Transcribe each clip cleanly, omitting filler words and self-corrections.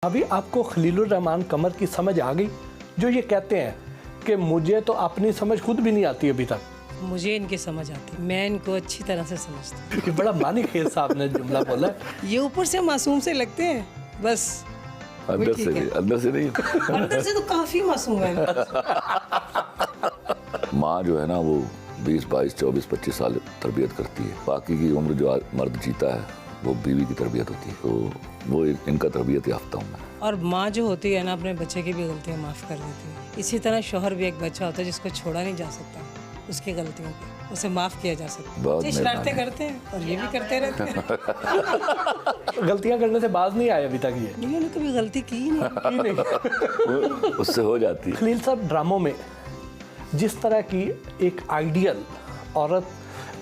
अभी आपको खलीलुर रहमान कमर की समझ आ गई, जो ये कहते हैं कि मुझे तो अपनी समझ खुद भी नहीं आती अभी तक? मुझे इनकी समझ आती, मैं इनको अच्छी तरह से समझती ये बड़ा मानी खेल साहब ने जुमला बोला है। हूँ। ये ऊपर से मासूम से लगते हैं, बस अंदर से नहीं, अंदर से नहीं। अंदर से तो काफी मासूम है। माँ जो है ना वो 20, 22, 24, 25 साल तरबियत करती है। बाकी की उम्र जो मर्द जीता है वो बीवी की तरबियत होती है। तो वो इनका तरबियत याफ्ता हूँ मैं। और माँ जो होती है ना अपने बच्चे की भी गलतियाँ माफ़ कर देती है। इसी तरह शौहर भी एक बच्चा होता है जिसको छोड़ा नहीं जा सकता उसकी गलतियों को, उसे माफ़ किया जा सकता है। बहुत ये शरारतें करते हैं और ये भी करते रहते हैं। गलतियां करने से बाज नहीं आए अभी तक ये? इन्होंने कभी गलती की ही नहीं। उससे हो जाती है। खलील साहब ड्रामों में जिस तरह की एक आइडियल औरत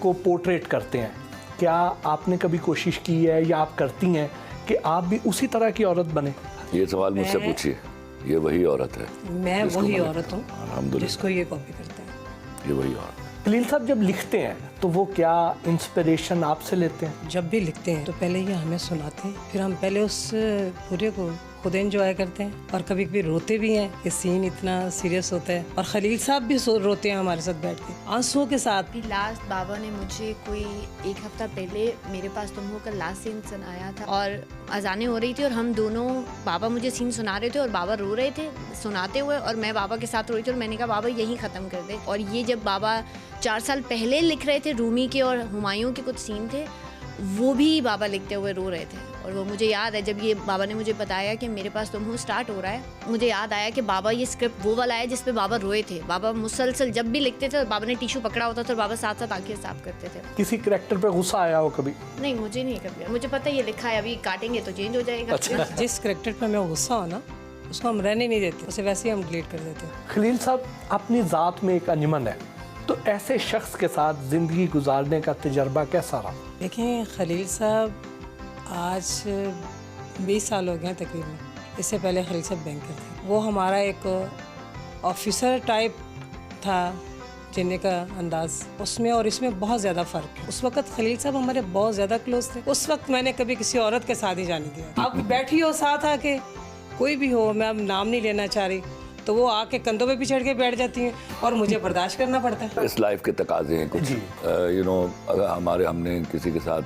को पोर्ट्रेट करते हैं, क्या आपने कभी कोशिश की है या आप करती हैं कि आप भी उसी तरह की औरत बने? ये सवाल मुझसे पूछिए, ये वही औरत है। मैं वही औरत हूँ अल्हम्दुलिल्लाह, जिसको ये कॉपी करते हैं। ये वही औरत। खलील साहब जब लिखते हैं तो वो क्या इंस्पिरेशन आपसे लेते हैं? जब भी लिखते हैं तो पहले ये हमें सुनाते हैं, फिर हम पहले उस पूरे को खुद एंजॉय करते हैं और कभी कभी रोते भी हैं कि सीन इतना सीरियस होता है। और खलील साहब भी रोते हैं हमारे साथ बैठ के आंसुओं के साथ। अभी लास्ट बाबा ने मुझे कोई एक हफ्ता पहले मेरे पास तुम हो का लास्ट सीन सुनाया था और अजानें हो रही थी और हम दोनों, बाबा मुझे सीन सुना रहे थे और बाबा रो रहे थे सुनाते हुए और मैं बाबा के साथ रो रही थी और मैंने कहा बाबा यहीं ख़त्म कर दे। और ये जब बाबा 4 साल पहले लिख रहे थे, रूमी के और हुमायूं के कुछ सीन थे, वो भी बाबा लिखते हुए रो रहे थे। और वो मुझे याद है जब ये बाबा ने मुझे बताया कि मेरे पास तुम हो स्टार्ट हो रहा है, मुझे याद आया कि बाबा ये स्क्रिप्ट वो वाला है जिस पे बाबा रोए थे। बाबा मुसलसल जब भी लिखते थे बाबा ने टिश्यू पकड़ा होता था और बाबा साथ साथ आंखें साफ करते थे। किसी करैक्टर पे गुस्सा आया हो कभी? नहीं, मुझे नहीं कभी, मुझे पता है ये लिखा है, अभी काटेंगे तो चेंज हो जाएगा। अच्छा। जिस करेक्टर पे हमें गुस्सा हो ना उसको हम रहने नहीं देते, उसे वैसे ही हम डिलीट कर देते हैं। खलील साहब अपनी ज़ात में एक अंजमन है, तो ऐसे शख्स के साथ ज़िंदगी गुजारने का तजर्बा कैसा रहा? देखें खलील साहब आज 20 साल हो गए तकरीबन। इससे पहले खलील साहब बैंकर थे। वो हमारा एक ऑफिसर टाइप था जीने का अंदाज, उसमें और इसमें बहुत ज़्यादा फ़र्क है। उस वक्त खलील साहब हमारे बहुत ज़्यादा क्लोज थे। उस वक्त मैंने कभी किसी औरत के साथ ही जाने दिया। आप बैठी हो साथ आके, कोई भी हो, मैं अब नाम नहीं लेना चाह रही, तो वो आके कंधों पे भी चढ़ के बैठ जाती हैं और मुझे बर्दाश्त करना पड़ता है। इस लाइफ के तकाजे हैं कुछ। अगर हमने किसी के साथ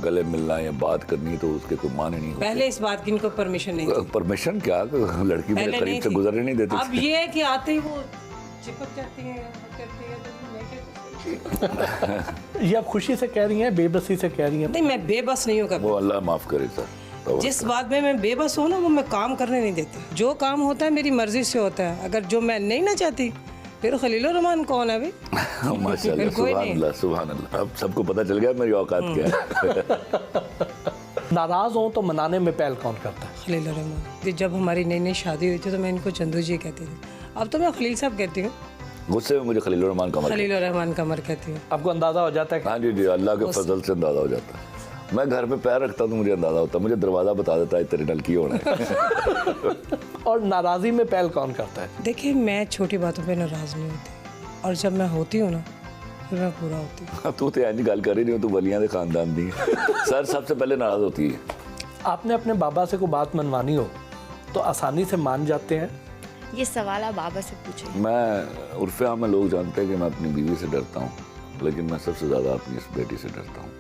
गले मिलना या बात करनी तो उसके कोई माने नहीं होते। पहले इस बात की इनको परमिशन नहीं थी। परमिशन क्या, लड़की मेरे करीब से गुजरने नहीं देती। अब ये है कि आते ही वो चिपक जाती हैं, करती हैं, तो मैं क्या। ये आप खुशी से कह रही हैं, बेबसी से कह रही हैं? नहीं, मैं बेबस नहीं हूँ कभी। वो अल्लाह माफ़ करे सर। जिस बात में मैं बेबस हूँ ना वो मैं काम करने नहीं देती। जो काम होता है मेरी मर्जी से होता है। अगर जो मैं नहीं ना चाहती फिर खलीलुर रहमान कौन है भाई? माशाल्लाह, सुभान अल्लाह, सुभान अल्लाह। अब सबको पता चल गया मेरी औकात क्या है। नाराज़ हो तो मनाने में पहल कौन करता है? खलीलुर रहमान। जब हमारी नई नई शादी हुई थी तो मैं इनको चंदू जी कहती थी, अब तो मैं खलील साहब कहती हूँ। गुस्से में मुझे खलीलुर रहमान कमर, खलीलुर रहमान कमर कहती हूँ। आपको अंदाज़ा हो जाता है? हाँ जी जी, अल्लाह के फजल से अंदाज़ा हो जाता है। मैं घर पे पैर रखता हूँ तो मुझे अंदाज़ा होता है, मुझे दरवाज़ा बता देता है तेरे नल की होना है। और नाराज़ी में पहल कौन करता है? देखिए मैं छोटी बातों पे नाराज़ नहीं होती और जब मैं होती हूँ ना फिर मैं पूरा होती हूँ। तू तो ऐसी गल कर ही नहीं हो, तू वलियां दे खानदान दी सर सबसे पहले नाराज़ होती है। आपने अपने बाबा से कोई बात मनवानी हो तो आसानी से मान जाते हैं? ये सवाल आप बाबा से पूछे। मैं उर्फ़े आम में लोग जानते हैं कि मैं अपनी बीवी से डरता हूँ, लेकिन मैं सबसे ज़्यादा अपनी इस बेटी से डरता हूँ।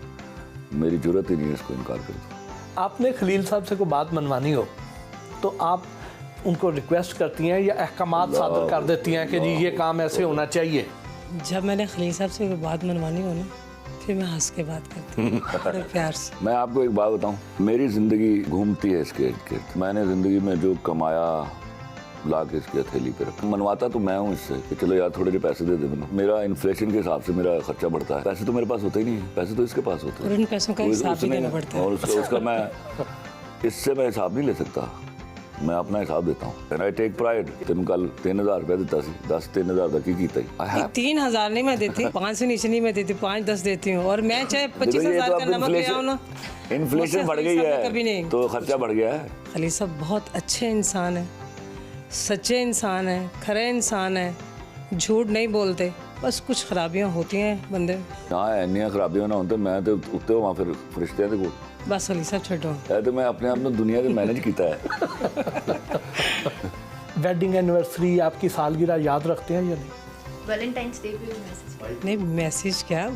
मेरी ज़रूरत ही नहीं है इसको इनकार कर दूँ। आपने खलील साहब से कोई बात मनवानी हो तो आप उनको रिक्वेस्ट करती हैं या अहकामात सादर कर देती हैं कि जी ये काम ऐसे होना चाहिए? जब मैंने खलील साहब से कोई बात मनवानी हो ना फिर मैं हंस के बात करती हूँ, बड़े प्यार से। मैं आपको एक बात बताऊं, मेरी ज़िंदगी घूमती है इसके इर्द गिर्द। मैंने ज़िंदगी में जो कमाया ला के इसकी हथेली पे रखा। मनवाता तो मैं हूँ इससे कि चलो यार थोड़े जो पैसे दे दे। मेरा इन्फ्लेशन के हिसाब से मेरा खर्चा बढ़ता है। पैसे तो मेरे पास होते ही नहीं है, पैसे तो इसके पास होते हैं और उन पैसों का हिसाब भी देना पड़ता है। और उसका मैं इससे मैं हिसाब नहीं ले सकता, मैं अपना हिसाब देता हूँ। I take pride. तुम कल 3000 रुपया देता सी, 10 3000 तक ही कीता। 3000 नहीं मैं देती, 5 से नीचे नहीं मैं देती, 5-10 देती हूँ। और मैं चाहे 25,000 का नमक ले आऊँ ना, इन्फ्लेशन बढ़ गई है तो खर्चा बढ़ गया है। खलील साहब बहुत अच्छे इंसान है, सच्चे इंसान है, खरे इंसान है, झूठ नहीं बोलते। बस कुछ खराबियाँ होती हैं बंदे। हाँ, इन्नियां खराबियां ना होते मैं तो उत्ते वहाँ फिर फरिश्ते को बस खलील साहब छड्डो तो मैं अपने आप में दुनिया से मैनेज किया है। वेडिंग एनिवर्सरी, आपकी सालगिरह याद रखते हैं या नहीं? वैलेंटाइंस डे पे मैसेज नहीं, मैसेज क्या,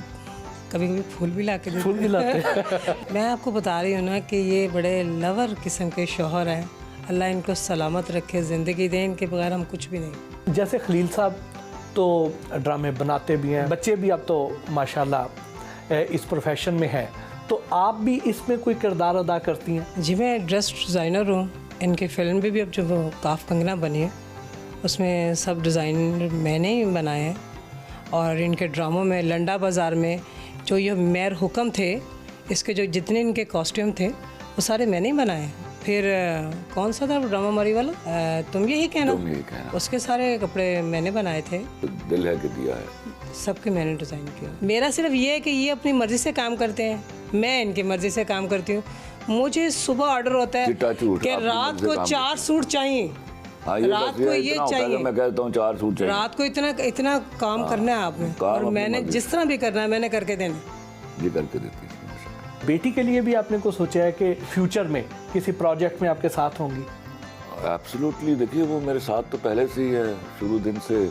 कभी कभी फूल भी ला के देते फूल भी लाते हैं। मैं आपको बता रही हूँ ना कि ये बड़े लवर किस्म के शौहर हैं। अल्लाह इनको सलामत रखे, ज़िंदगी दे, इनके बगैर हम कुछ भी नहीं। जैसे खलील साहब तो ड्रामे बनाते भी हैं, बच्चे भी अब तो माशाल्लाह इस प्रोफेशन में हैं, तो आप भी इसमें कोई किरदार अदा करती हैं? जी, मैं ड्रेस डिज़ाइनर हूँ। इनकी फिल्म भी अब जो वो काफ कंगना बनी है उसमें सब डिज़ाइन मैंने ही बनाए हैं। और इनके ड्रामों में लंडा बाज़ार में जो ये मेयर हुक्म थे, इसके जो जितने इनके कॉस्ट्यूम थे वो सारे मैंने ही बनाए हैं। फिर कौन सा था ड्रामा मारी वाला, तुम यही कहना, उसके सारे कपड़े मैंने बनाए थे। दिल है कि दिया है, सबके मैंने डिज़ाइन किया। मेरा सिर्फ ये है कि ये अपनी मर्ज़ी से काम करते हैं, मैं इनकी मर्ज़ी से काम करती हूँ। मुझे सुबह ऑर्डर होता है कि रात को 4 सूट चाहिए, रात को ये चाहिए, मैं कहता हूँ 4 सूट चाहिए, रात को इतना काम करना है आपने, और मैंने जिस तरह भी करना है मैंने करके देना। ये करके देती है। बेटी के लिए भी आपने को सोचा है कि फ्यूचर में किसी प्रोजेक्ट में आपके साथ होंगी? एब्सोल्युटली, देखिए वो मेरे साथ तो पहले से ही है, शुरू दिन से,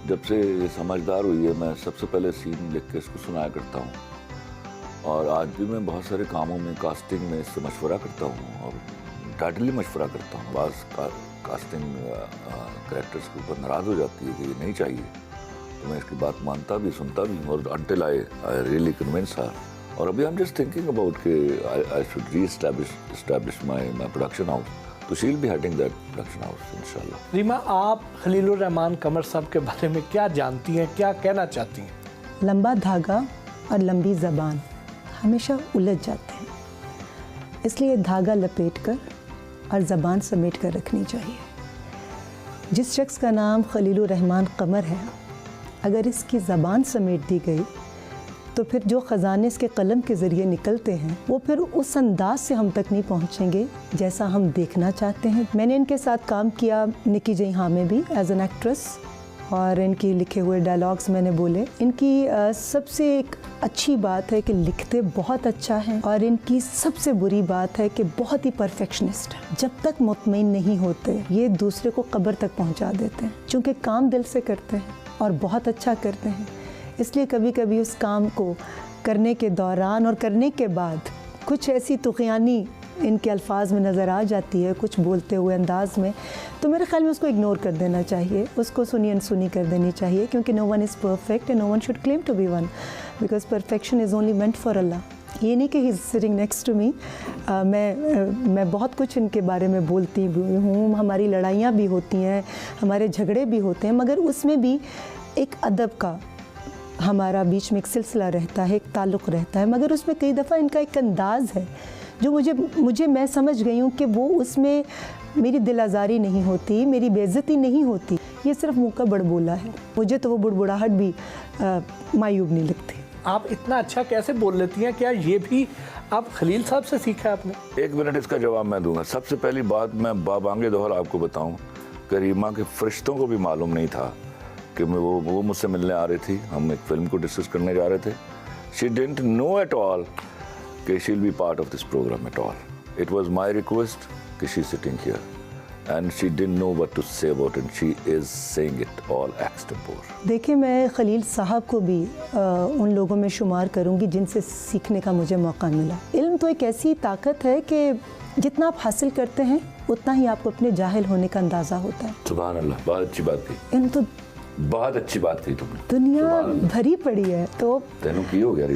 जब से ये समझदार हुई है। मैं सबसे पहले सीन लिख के इसको सुनाया करता हूँ, और आज भी मैं बहुत सारे कामों में, कास्टिंग में इससे मशवरा करता हूँ, और टाइटली मशवरा करता हूँ। बाज़ कास्टिंग कैरेक्टर्स के ऊपर नाराज़ हो जाती है कि ये नहीं चाहिए, तो मैं इसकी बात मानता भी, सुनता भी, और until I really convince her. और अभी I am just thinking about कि I should reestablish my production house, तो she will be heading that production house इंशाल्लाह। रीमा, आप खलीलुर रहमान कमर साहब के बारे में क्या जानती हैं, क्या कहना चाहती हैं? लंबा धागा और लंबी ज़बान हमेशा उलझ जाते हैं, इसलिए धागा लपेटकर और ज़बान समेट कर रखनी चाहिए। जिस शख्स का नाम खलीलुर रहमान कमर है, अगर इसकी ज़बान समेट दी गई तो फिर जो ख़जाने इसके कलम के ज़रिए निकलते हैं वो फिर उस अंदाज से हम तक नहीं पहुँचेंगे जैसा हम देखना चाहते हैं। मैंने इनके साथ काम किया निकी जई हाँ में भी एज एन एक्ट्रेस, और इनकी लिखे हुए डायलॉग्स मैंने बोले। इनकी सबसे एक अच्छी बात है कि लिखते बहुत अच्छा है, और इनकी सबसे बुरी बात है कि बहुत ही परफेक्शनिस्ट है। जब तक मुतमईन नहीं होते ये दूसरे को कब्र तक पहुंचा देते हैं, चूँकि काम दिल से करते हैं और बहुत अच्छा करते हैं, इसलिए कभी कभी उस काम को करने के दौरान और करने के बाद कुछ ऐसी तुग़यानी इनके अल्फाज में नज़र आ जाती है, कुछ बोलते हुए अंदाज में, तो मेरे ख्याल में उसको इग्नोर कर देना चाहिए, उसको सुनी अनसुनी कर देनी चाहिए, क्योंकि no one is perfect and no one should claim to be one, because perfection is only meant for अल्लाह। ये नहीं कि he is sitting next to me. मैं बहुत कुछ इनके बारे में बोलती भी हूँ, हमारी लड़ाइयाँ भी होती हैं, हमारे झगड़े भी होते हैं, मगर उसमें भी एक अदब का हमारा बीच में एक सिलसिला रहता है, एक ताल्लुक़ रहता है, मगर उसमें कई दफ़ा इनका एक अंदाज़ है जो मुझे मैं समझ गई हूँ कि वो उसमें मेरी दिल आज़ारी नहीं होती, मेरी बेइज्जती नहीं होती, ये सिर्फ मुँह का बड़बोला है। मुझे तो वो बुड़बुड़ाहट भी मायूब नहीं लगती। आप इतना अच्छा कैसे बोल लेती हैं? क्या ये भी आप खलील साहब से सीखा है आपने? 1 मिनट इसका जवाब मैं दूंगा। सबसे पहली बात मैं बाबांगे दोहर आपको बताऊं, करीमा के फरिश्तों को भी मालूम नहीं था कि वो मुझसे मिलने आ रही थी, हम एक फिल्म को डिस्कस करने जा रहे थे। She didn't know at all कि she will be part of this programme at all. It was my request कि she sitting here and she didn't know what to say about it, she is saying it all extempore. देखिए, मैं खलील साहब को भी उन लोगों में शुमार करूंगी जिनसे सीखने का मुझे मौका मिला। इल्म तो एक ऐसी ताकत है कि जितना आप हासिल करते हैं उतना ही आपको अपने जाहिल होने का अंदाज़ा होता है। सुभान अल्लाह, बहुत अच्छी बात की। इल्म तो बहुत अच्छी बात कही तुमने। दुनिया भरी पड़ी है तो तेनों की हो गया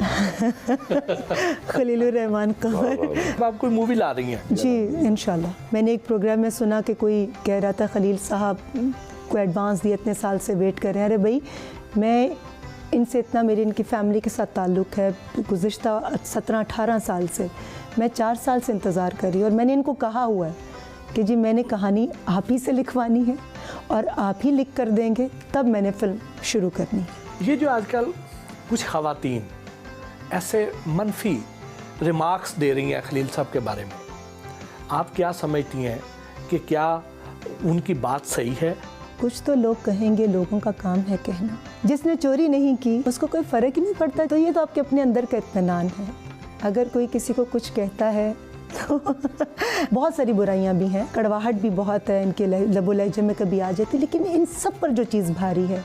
खलीलुर रहमान कमर। आप कोई मूवी ला रही हैं? जी इंशाल्लाह। मैंने एक प्रोग्राम में सुना कि कोई कह रहा था खलील साहब को एडवांस दिए, इतने साल से वेट कर रहे हैं। अरे भाई, मैं इनसे इतना, मेरी इनकी फैमिली के साथ ताल्लुक़ है गुज़िश्ता 17-18 साल से, मैं 4 साल से इंतज़ार कर रही हूँ, और मैंने इनको कहा हुआ है कि जी मैंने कहानी आप ही से लिखवानी है और आप ही लिख कर देंगे, तब मैंने फिल्म शुरू करनी है। ये जो आजकल कुछ ख़वातीन ऐसे मनफी रिमार्क्स दे रही हैं खलील साहब के बारे में, आप क्या समझती हैं कि क्या उनकी बात सही है? कुछ तो लोग कहेंगे, लोगों का काम है कहना। जिसने चोरी नहीं की उसको कोई फ़र्क ही नहीं पड़ता, तो ये तो आपके अपने अंदर का इत्मीनान है। अगर कोई किसी को कुछ कहता है तो बहुत सारी बुराइयां भी हैं, कड़वाहट भी बहुत है, इनके लबो लहजे में कभी आ जाती, लेकिन इन सब पर जो चीज़ भारी है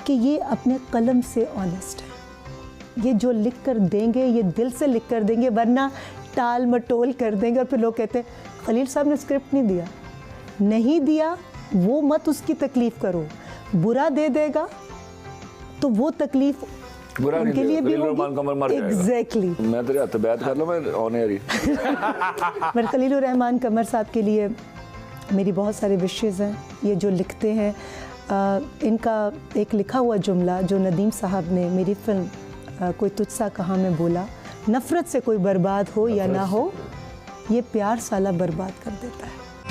कि ये अपने कलम से ऑनेस्ट है। ये जो लिख कर देंगे ये दिल से लिख कर देंगे, वरना टाल मटोल कर देंगे और फिर लोग कहते हैं खलील साहब ने स्क्रिप्ट नहीं दिया, वो मत उसकी तकलीफ़ करो, बुरा दे देगा तो वो तकलीफ़ बुरा नहीं उनके लिए भी खलील रहमान कमर मर जाएगा। एग्जैक्टली। मैं तेरे हाथ बैत कर लूँ, मैं ऑन एयर ही। पर खलील रहमान कमर साहब के लिए मेरी बहुत सारे विशेज़ हैं। ये जो लिखते हैं, इनका एक लिखा हुआ जुमला जो नदीम साहब ने मेरी फिल्म कोई तुझसा कहाँ में बोला, नफ़रत से कोई बर्बाद हो या ना हो, ये प्यार साला बर्बाद कर देता है।